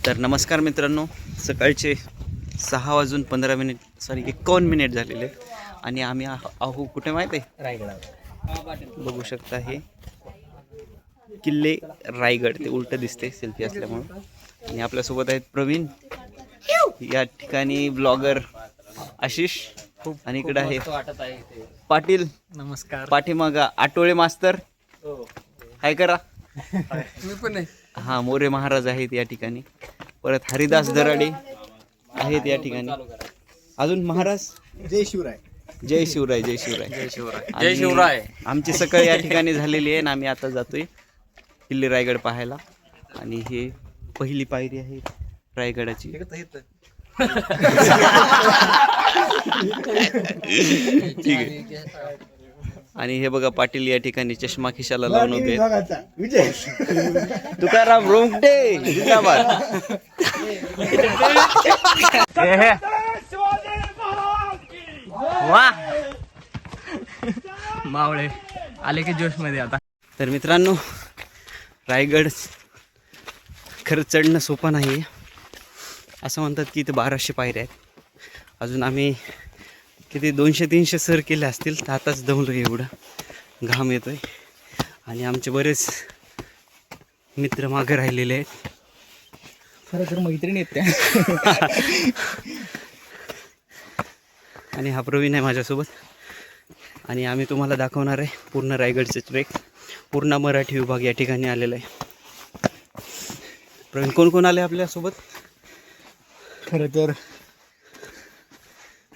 तर नमस्कार मित्रांनो, सकाळचे 6:15 झालेले आहेत आणि आम्ही आहो कुठे माहीत आहे? रायगड. बघू शकता हे किल्ले रायगड, ते उलट दिसते सेल्फी असल्यामुळे. आणि आपल्यासोबत आहेत प्रवीण, या ठिकाणी ब्लॉगर आशिष, आणि इकडे आहे पाटील. नमस्कार. पाठीमागा आटोळे मास्तर हाय करा. मी पण आहे. हा, मोरे महाराज आहेत या ठिकाणी. परत हरिदास दराडे आहेत या ठिकाणी. अजून महाराज जय शिवराय. जय शिवराय, जय शिवराय, जय शिवराय. आणि जय शिवराय. आमची सकाळ या ठिकाणी झालेली आहे आणि आम्ही आता जातोय किल्ले रायगड पाहायला. आणि हे पहिली पायरी आहे रायगडाची. ठीक आहे. आणि हे बघा, पाटील या ठिकाणी चष्मा खिशाला लावून उभे आहेत. विजय. तुकाराम रोंगटे जिंदाबाद. वा मावळे आले की जोश मध्ये आता. तर मित्रांनो, रायगड खरं चढणं सोपं नाही. असं म्हणतात की इथे 1200 पायऱ्या आहेत. अजून आम्ही किती 200-300 सर केले असतील, तर आताच दमलो, एवढं घाम येतोय. आणि आमचे बरेच मित्र मागे राहिलेले आहेत. खरं तर मैत्रिणी आहेत त्या. आणि हा प्रवीण आहे माझ्यासोबत. आणि आम्ही तुम्हाला दाखवणार आहे पूर्ण रायगडचे ट्रेक. पूर्ण मराठी विभाग या ठिकाणी आलेला आहे. प्रवीण, कोण कोण आले आपल्यासोबत? खरं तर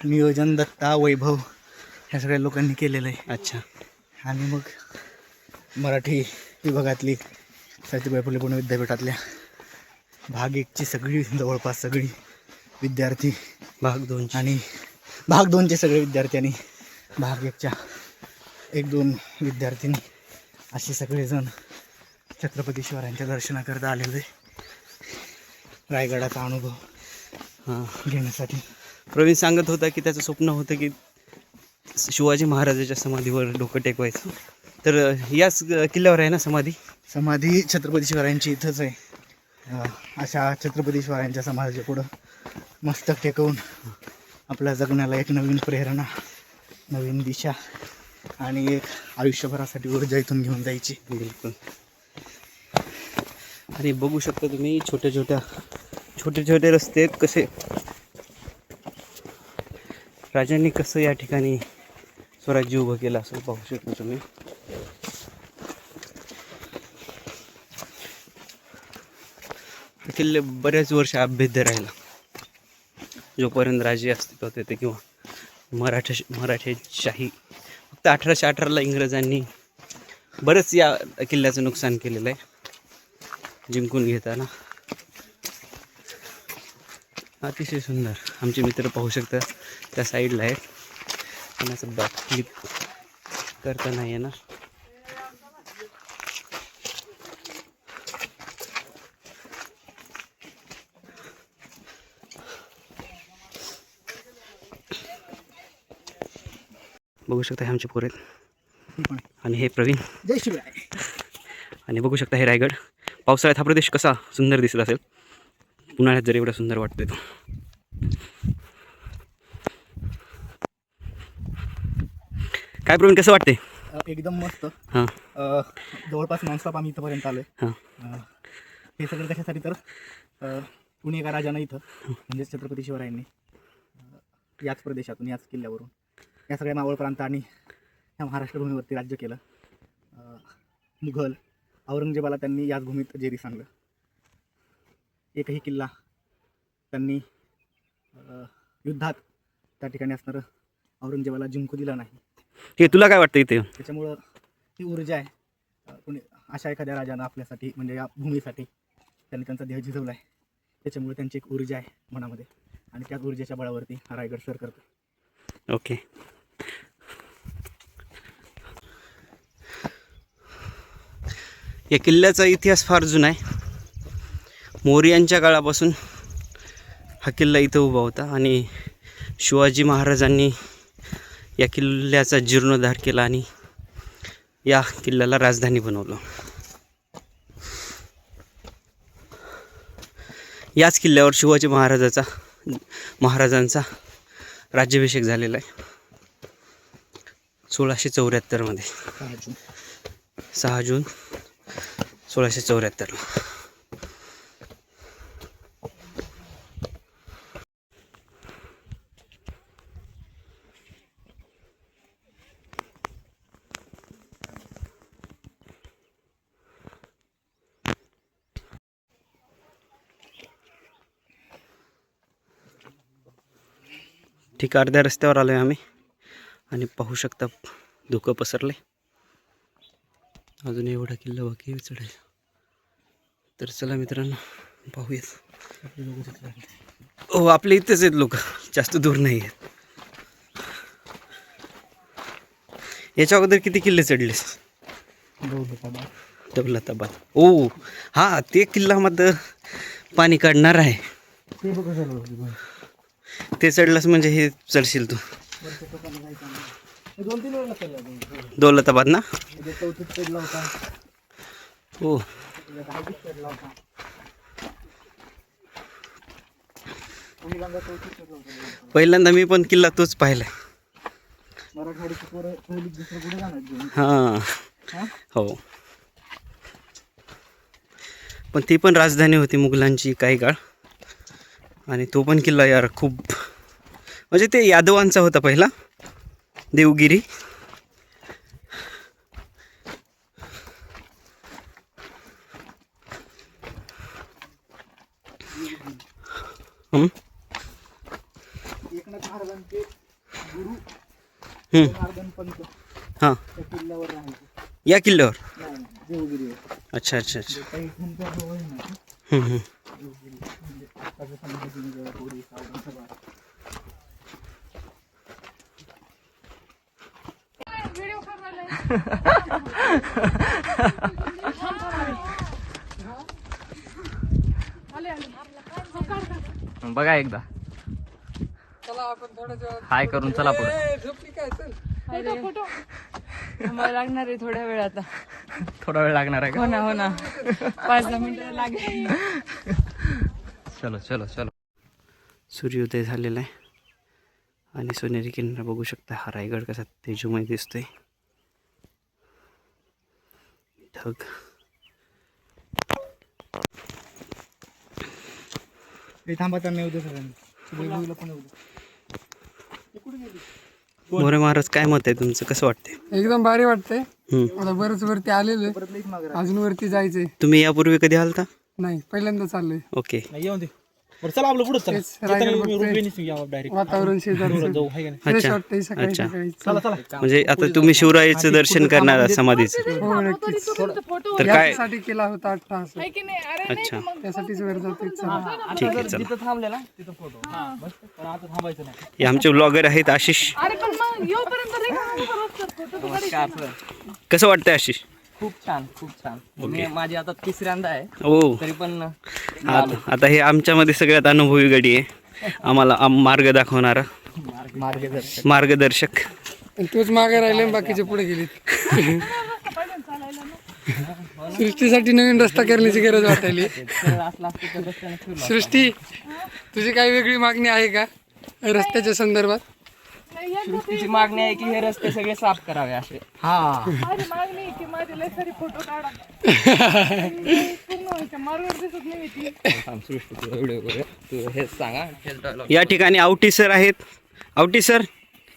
नियोजन दत्ता, वैभव ह्या सगळ्या लोकांनी केलेलं आहे. अच्छा. आणि मग मराठी विभागातली सावित्रीबाई फुले पुणे विद्यापीठातल्या भाग 1ची सगळी, जवळपास सगळी विद्यार्थी, भाग 2 आणि भाग 2चे सगळे विद्यार्थी, आणि भाग 1च्या 1-2 विद्यार्थिनी, असे सगळेजण छत्रपती शिवरायांच्या दर्शनाकरता आलेले रायगडाचा अनुभव घेण्यासाठी. प्रवीण सांगत होता की त्याचं स्वप्न होतं की शिवाजी महाराजाच्या समाधीवर डोकं टेकवायचं. तर याच किल्ल्यावर आहे ना समाधी? समाधी छत्रपती शिवरायांची इथंच आहे. अशा छत्रपती शिवरायांच्या समाधीच्या पुढं मस्तक टेकवून आपल्या जगण्याला एक नवीन प्रेरणा, नवीन दिशा आणि एक आयुष्यभरासाठी ऊर्जा इथून घेऊन जायची. बिलकुल. आणि बघू शकता तुम्ही छोटे छोटे रस्ते आहेत. कसे राजांनी कसं या ठिकाणी स्वराज्य उभं केलं असं पाहू शकता तुम्ही. किल्ले बऱ्याच वर्ष अभेद्य राहिला, जोपर्यंत राजे अस्तित्वात होते किंवा मराठेशाही. फक्त 1818ला इंग्रजांनी बरंच या किल्ल्याचं नुकसान केलेलं आहे जिंकून घेताना. अतिशय सुंदर. आमचे मित्र पाहू शकता त्या साईडला आहेत. कोणाचं बॅक फ्लिप करता नाही येणार. बघू शकता हे आमचे पोर आहेत. आणि हे प्रवीण. जय शिवराय. आणि बघू शकता हे रायगड. पावसाळ्यात हा प्रदेश कसा सुंदर दिसत असेल, उन्हाळ्यात जर एवढा सुंदर वाटतोय तो. काय प्रवीण, कसं वाटते? एकदम मस्त. हां जवळपास नॉनस्टॉप आम्ही इथंपर्यंत आलोय. हां हे सगळं कशासाठी तर कुणी एका राजानं इथं, म्हणजेच छत्रपती शिवरायांनी याच प्रदेशातून, याच किल्ल्यावरून या सगळ्या मावळ प्रांत आणि ह्या महाराष्ट्र भूमीवरती राज्य केलं. मुघल औरंगजेबाला त्यांनी याच भूमीत जेरी सांगलं. एकही किल्ला त्यांनी युद्धात त्या ठिकाणी असणारं औरंगजेबाला जिंकू दिला नाही. हे तुला काय वाटतं इथे? त्याच्यामुळं ही ऊर्जा आहे. कोणी अशा एखाद्या राजानं आपल्यासाठी, म्हणजे या भूमीसाठी त्यांनी त्यांचा देह झिजवला आहे. त्याच्यामुळे त्यांची एक ऊर्जा आहे मनामध्ये, आणि त्याच ऊर्जेच्या बळावरती हा रायगड सर करतो. ओके. या किल्ल्याचा इतिहास फार जुना आहे. मौर्यांच्या काळापासून हा किल्ला इथं उभा होता आणि शिवाजी महाराजांनी या किल्ल्याचा जीर्णोद्धार केला आणि या किल्ल्याला राजधानी बनवलं. याच किल्ल्यावर शिवाजी महाराजांचा राज्याभिषेक झालेला आहे 1674मध्ये, 6 जून 1674ला. ठीक अर्ध्या रस्त्यावर आलो आहे आम्ही आणि पाहू शकता धुकं पसरले. अजून एवढा किल्ला बाकी चढायचा. तर चला मित्रांनो पाहूयात. हो आपले इथेच आहेत लोक, जास्त दूर नाही आहेत. याच्या अगोदर किती किल्ले चढलेस? दौलताबाद. ओ हा ते किल्ला मध्ये पाणी काढणार आहे ते चढलास म्हणजे हे चढशील तू. दौलताबाद ना. हो पहिल्यांदा मी पण किल्ला तोच पाहिलाय. हां हो पण ती पण राजधानी होती मुघलांची काही काळ. आणि तो पण किल्ला यार खूप म्हणजे ते यादवांचा होता पहिला देवगिरी. हां या किल्ल्यावर. अच्छा अच्छा अच्छा. बघा एकदा हाय करून चला पुढे. मला लागणार आहे थोड्या वेळ आता. थोडा वेळ लागणार आहे का? हो ना 5-10 मिनिटं लागेल. चलो चलो चलो. सूर्योदय झालेला आहे आणि सोनेरी किनारा बघू शकता. हा रायगड कसा तेजोमय दिसतोय. ढग मोरे महाराज काय मत आहे तुमचं, कसं वाटतंय? एकदम भारी वाटतंय. आता बरंच वरती आलेलो आहे, अजून वरती जायचंय. तुम्ही यापूर्वी कधी आलता? नाही पहिल्यांदा चाललोय. ओके. चला आपलं पुढे तेच रायगड बघतोय. वातावरण शेजारचं फ्रेश वाटतंय सकाळी सकाळी. म्हणजे आता तुम्ही शिवरायाचं दर्शन करणार आहात समाधीचं. हो नक्कीच. तर काय यासाठी केला होता 8 तास. अच्छा त्यासाठीच वर जातोय. चला. ठीक आहे चला. तिथं थांबले ना तिथं फोटो. पण आता थांबायचं नाही. हे आमचे ब्लॉगर आहेत आशिष. कसं वाटतंय आशिष? खूप छान खूप छान. माझी आता तिसऱ्यांदा आहे हो तरी पण आता हे आमच्यामध्ये सगळ्यात अनुभवी गडी आहे. आम्हाला मार्ग दाखवणारा मार्गदर्शक. आणि तोच मागे राहिले आणि बाकीचे पुढे गेले. सृष्टीसाठी नवीन रस्ता करण्याची गरज वाटायली. सृष्टी तुझी काही वेगळी मागणी आहे का रस्त्याच्या संदर्भात? सृष्टीची मागणी आहे की हे रस्ते सगळे साफ करावे असे. हा तू हेच सांगा. या ठिकाणी आवटी सर आहेत. आवटी सर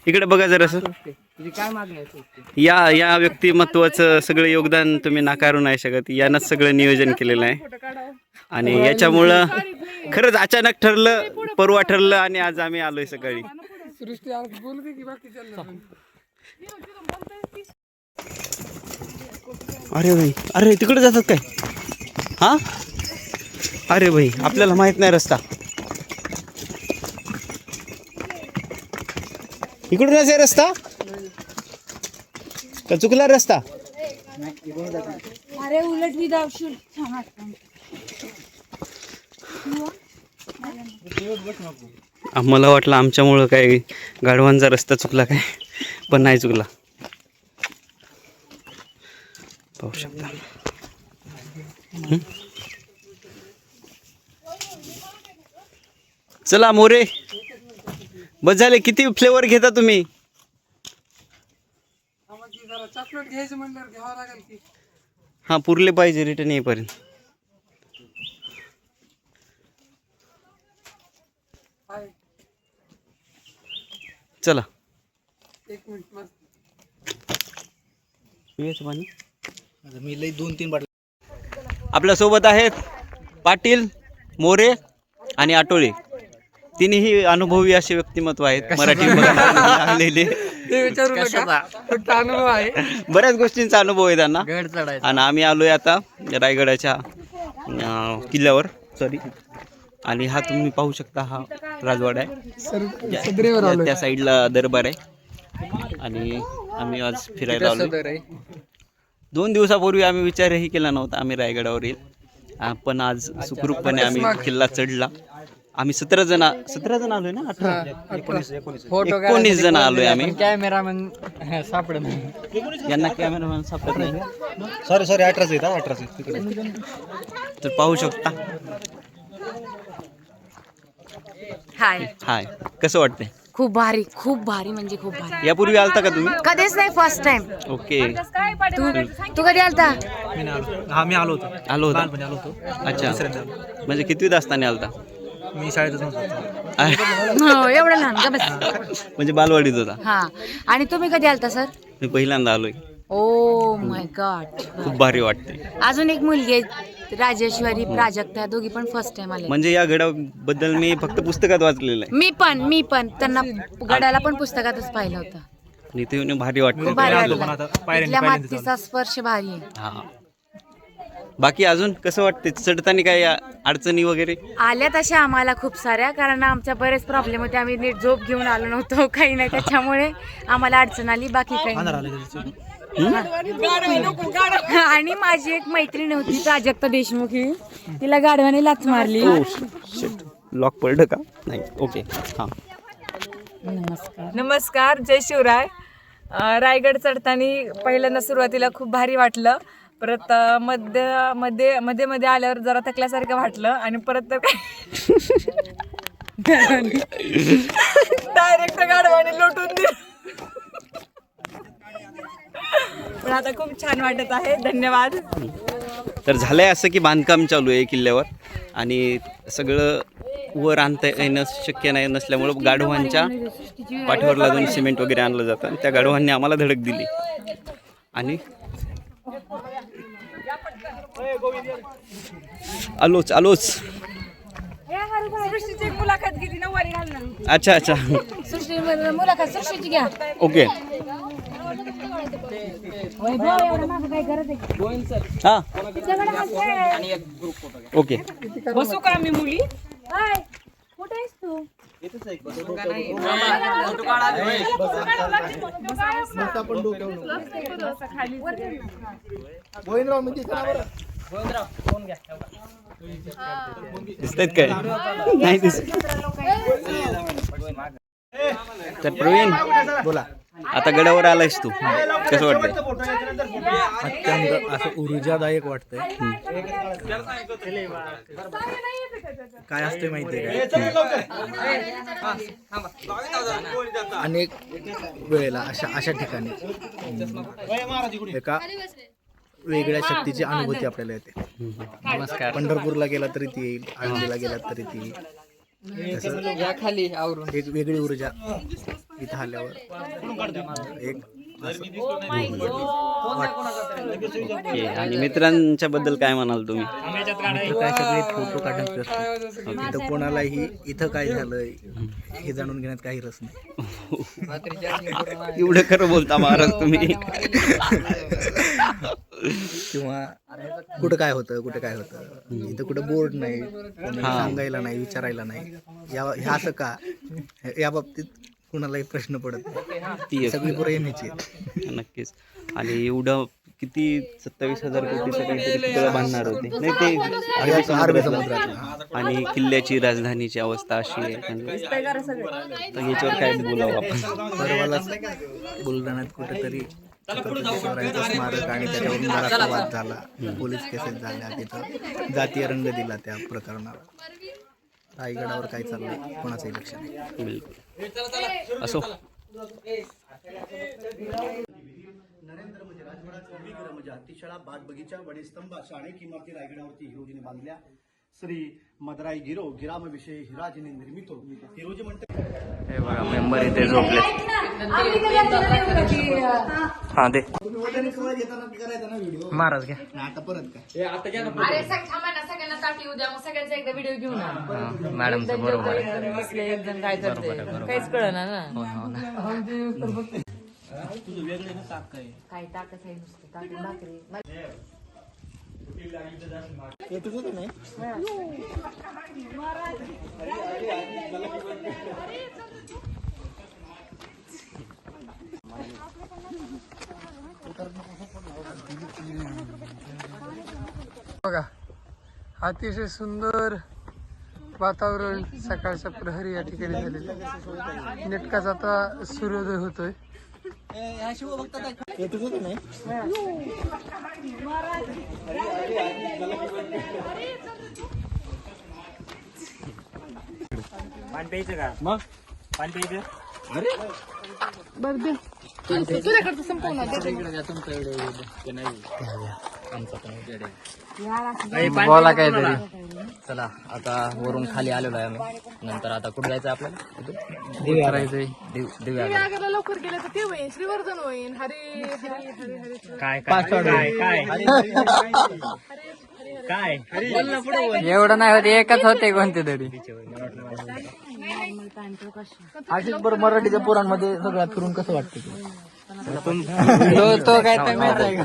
इकडे बघा जरासं. तुझी काय मागणी आहे सृष्टी? या व्यक्तिमत्वाचं सगळं योगदान तुम्ही नाकारू नाही शकत. यानंच सगळं नियोजन केलेलं आहे आणि याच्यामुळं खरंच अचानक ठरलं, परवा ठरलं आणि आज आम्ही आलोय सकाळी. सृष्टी आज बोलू दे की बाकी चाललं. अरे भाई अरे तिकडे जातात काय? हा अरे भाई आपल्याला माहित नाही रस्ता. इकडूनच आहे रस्ता का चुकला रस्ता? अरे उलट मी जावशील. आम्हाला वाटलं आमच्यामुळं काय गाढवांचा रस्ता चुकला काय, पण नाही चुकला. पाहू शकता. चला मोरे, बस झाले. किती फ्लेवर घेता तुम्ही? चॉकलेट घ्यायचं म्हणल्यावर घ्यावं लागेल की. हां, पुरले पाहिजे रिटर्न येईपर्यंत. चला. एक मिनिट मस्त. पियाचं पाणी. आता मी लई 2-3 बाटल्या. आपल्यासोबत आहेत पाटील, मोरे आणि आटोळे. तिन्ही अनुभवी असे व्यक्तिमत्व आहेत मराठी आलेले. ते विचारू नका, फक्त अनुभव आहे. बऱ्याच गोष्टींचा अनुभव आहे त्यांना. गड चढायचं. आणि आम्ही आलोय आता रायगडाच्या किल्ल्यावर. सॉरी. आणि हा तुम्ही पाहू शकता, हा राजवाडा आहे. सदरेवर आलोय. त्या साईडला दरबार आहे. आणि आम्ही आज फिरायला आलो. सदर आहे. 2 दिवसापूर्वी आम्ही विचारही केला नव्हता आम्ही रायगडावर येईल, पण आज सुखरूपपणे आम्ही किल्ला चढला. आम्ही 17 जण आलोय ना. 19 जण आलोय आम्ही. कॅमेरामॅन सापडत नाही. यांना कॅमेरामॅन सापडत नाही. सॉरी 18 आहेत. 18 तर पाहू शकता. हाय, हाय, कसं वाटतंय? खूप भारी म्हणजे खूप भारी. यापूर्वी आलता का तुम्ही? कधीच नाही, फर्स्ट टाइम. ओके. तू कधी आलता? मी आलो होतो. आलो होता. लहानपणी आलो होतो. अच्छा, म्हणजे कितवीत असताना आलता? मी शाळेतच नव्हतो. हो, एवढं लहान का? बस. म्हणजे बालवाडीत होता. हा. आणि तुम्ही कधी आलता सर? मी पहिल्यांदा आलोय. Oh my God. खूप भारी वाटते. अजून एक मुलगी आहे, राजेश्वरी, प्राजक्ता, दोघी पण फर्स्ट टाइम आले. म्हणजे या गडाबद्दल मी फक्त पुस्तकात वाचलेलं आहे. मी पण त्यांना गडाला पण पुस्तकातच पाहिलं होतं. आणि इथे येऊन भारी वाटतं. भारी आलो पण वाटलं. आता पायऱ्यांनी इथल्या पायऱ्यांनी मातीचा स्पर्श भारी आहे. हा. बाकी अजून कसं वाटते चढताना? काय अडचणी वगैरे? आल्या तशा आम्हाला खूप साऱ्या, कारण आमच्या बरेच प्रॉब्लेम होते. आम्ही नीट झोप घेऊन आलो नव्हतो, काही नाही, त्याच्यामुळे आम्हाला अडचण आली. बाकी काही नाही. आणि माझी एक मैत्रीण होती प्राजक्ता देशमुख, ही तिला गाढवाने लाच मारली. लॉक पडलं का? नाही. ओके. हां. नमस्कार, जय शिवराय. रायगड चढताना पहिल्यांदा सुरुवातीला खूप भारी वाटलं. परत मध्ये आल्यावर जरा थकल्यासारखं वाटलं. आणि परत तर डायरेक्ट गाढवाने लोटून दिलं. पण आता खूप छान वाटत आहे. धन्यवाद. तर झालंय असं की बांधकाम चालू आहे किल्ल्यावर, आणि सगळं वर आणता येणं शक्य नाही नसल्यामुळं गाढवांच्या पाठीवर लागून सिमेंट वगैरे आणलं जातं. आणि त्या गाढवांनी आम्हाला धडक दिली. आणि आलोच. सृष्टीची मुलाखत घेतली, नऊवारी घालणार. अच्छा. मुलाखत सृष्टीची घ्या. ओके. हां, ओके. बसू का आम्ही मुली? कुठे आहेस तू? दिसतायत काय? नाही दिसत. तर प्रवीण, बोला. आता गडावर आलायस तू, कसं वाटतंय? अत्यंत असं ऊर्जादायक वाटतंय. काय असते माहितीये काय? अनेक वेळेला अशा ठिकाणी एका वेगळ्या शक्तीची अनुभूती आपल्याला येते. नमस्कार. पंढरपूरला गेला तरी ती येईल, आळंदीला गेला तरी ती येईल. या खाली आवरून. एक वेगळी ऊर्जा इथं आल्यावर एक ओके. आणि मित्रांच्या बद्दल काय म्हणाल तुम्ही? इथं काय सगळे फोटो काढण्यात व्यस्त. इथं कोणालाही इथं काय झालंय हे जाणून घेण्यात काही रस नाही. एवढं खरं बोलता महाराज तुम्ही. किंवा कुठं काय होतं इथं कुठं बोर्ड नाही, कोणी सांगायला नाही, विचारायला नाही. ह्या असं का, या बाबतीत कुणालाही प्रश्न पडत नाही. सगळी प्रेम ह्याची. नक्कीच. आणि एवढं किती 27,000 कोटीचं काहीतरी पुतळं बांधणार होते नाही ते अरबी समुद्रात. आणि किल्ल्याची राजधानीची अवस्था अशी आहे. तर याच्यावर काय बोलावं आपण? परवालाच बुलढाण्यात कुठेतरी छत्रपती शिवरायांचं स्मारक आणि त्याच्यावरून बराचसा वाद झाला, पोलीस केसेस झाल्या, तिथं जातीय रंग दिला त्या प्रकरणाला. रायगडावर काय चाललंय, कोणाचं इलेक्शन आहे. बिलकुल असो. नरेंद्र म्हणजे राजवाड्याचं विग्रह म्हणजे हत्तीशाळा, बाग बगीचा, वडीस्तंभ अशा अनेक इमारती रायगडावरती हिरोजीने बांधल्या. श्री मदराई गिरो गिरामविषयी हिराजीने निर्मितो. हिरोजी म्हणते हे बघा मेंबर इथे झोपले. हा दे तुम्ही वडिलांनी कवळ येताना करायचा ना व्हिडिओ. महाराज घ्या. आता परत काय अरे सगळ्यांना ताटी उद्या मग सगळ्यांचा एकदा व्हिडिओ घेऊन हा, मॅडमचं बरोबर आहे. बसले एकदम काय करते काहीच कळणार ना. काय ताकद आहे नुसतं ताटी भाकरी. बघा अतिशय सुंदर वातावरण सकाळच्या प्रहरी या ठिकाणी झालेलं. नेटकाच आता सूर्योदय होतोय. बोला काहीतरी. चला आता वरून खाली आलेलो आहे आम्ही. नंतर आता कुठे जायचं आपल्याला? दिव्या. लवकर गेलं तर ते होईल श्रीवर्धन होईल. हरी हरी हरी हरी काय एवढं नाही होते, एकच होते कोणते तरी. अशीच बरं मराठीच्या पुराणमध्ये सगळ्यात फिरून कसं वाटतं तो काय तर माहित आहे का?